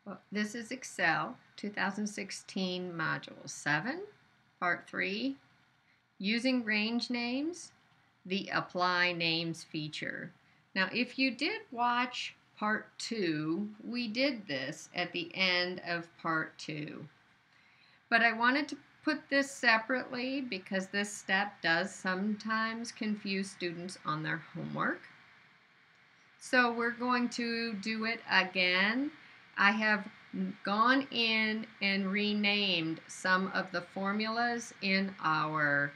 Well, this is Excel 2016 Module 7, Part 3, Using Range Names, the Apply Names feature. Now, if you did watch Part 2, we did this at the end of Part 2. But I wanted to put this separately because this step does sometimes confuse students on their homework. So we're going to do it again. I have gone in and renamed some of the formulas in our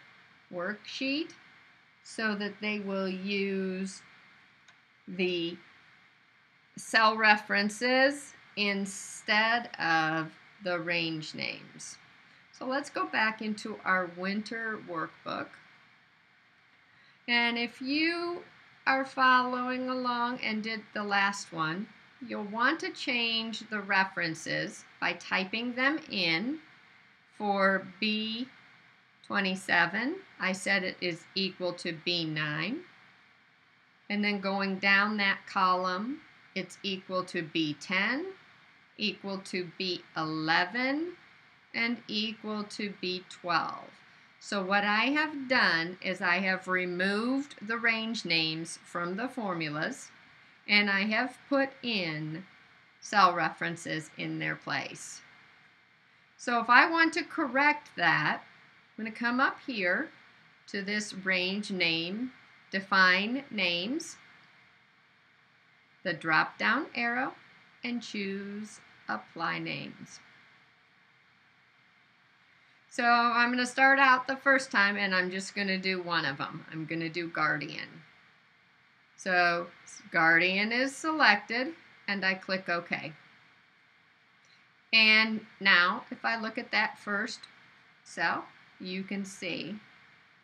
worksheet so that they will use the cell references instead of the range names. So let's go back into our winter workbook. And if you are following along and did the last one, you'll want to change the references by typing them in. For B27, I said it is equal to B9. And then going down that column, it's equal to B10, equal to B11, and equal to B12. So what I have done is I have removed the range names from the formulas and I have put in cell references in their place. So if I want to correct that, I'm going to come up here to this range name, define names, the drop down arrow, and choose apply names. So I'm going to start out the first time and I'm just going to do one of them. I'm going to do Guardian. So Guardian is selected and I click OK. And now if I look at that first cell, you can see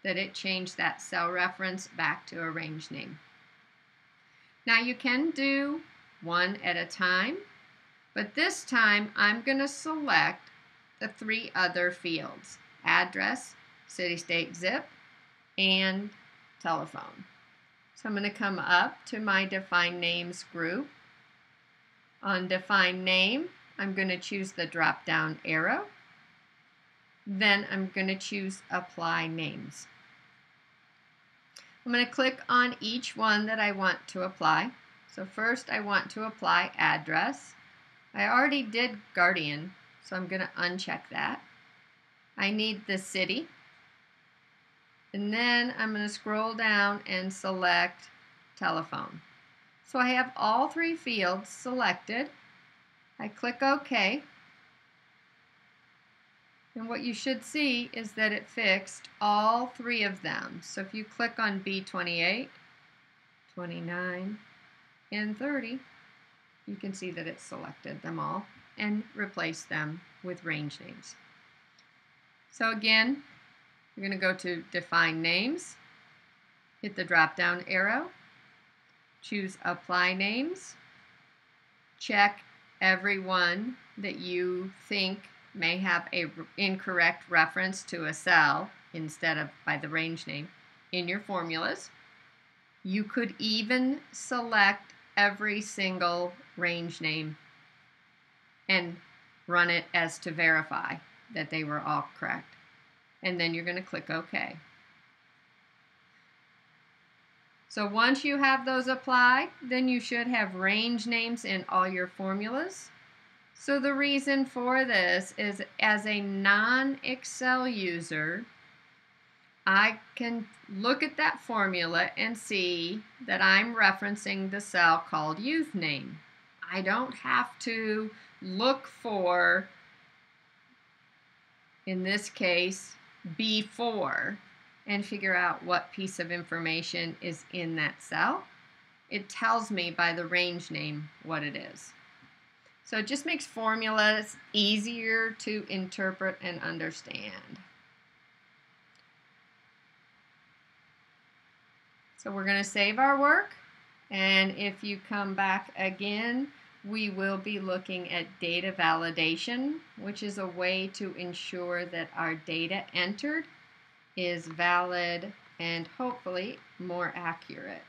that it changed that cell reference back to a range name. Now you can do one at a time, but this time I'm going to select the three other fields: address, city, state, zip, and telephone. So I'm going to come up to my Define Names group. On Define Name, I'm going to choose the drop-down arrow. Then I'm going to choose Apply Names. I'm going to click on each one that I want to apply. So first I want to apply address. I already did Guardian, so I'm going to uncheck that. I need the city. And then I'm going to scroll down and select telephone. So I have all three fields selected. I click OK. And what you should see is that it fixed all three of them. So if you click on B28, 29, and 30, you can see that it selected them all and replaced them with range names. So again, you're going to go to Define Names, hit the drop-down arrow, choose Apply Names, check every one that you think may have an incorrect reference to a cell instead of by the range name in your formulas. You could even select every single range name and run it as to verify that they were all correct. And then you're going to click OK. So once you have those applied, then you should have range names in all your formulas. So the reason for this is, as a non-Excel user, I can look at that formula and see that I'm referencing the cell called youth name. I don't have to look for, in this case, B4 and figure out what piece of information is in that cell. It tells me by the range name what it is. So it just makes formulas easier to interpret and understand. So we're going to save our work, and if you come back again, we will be looking at data validation, which is a way to ensure that our data entered is valid and hopefully more accurate.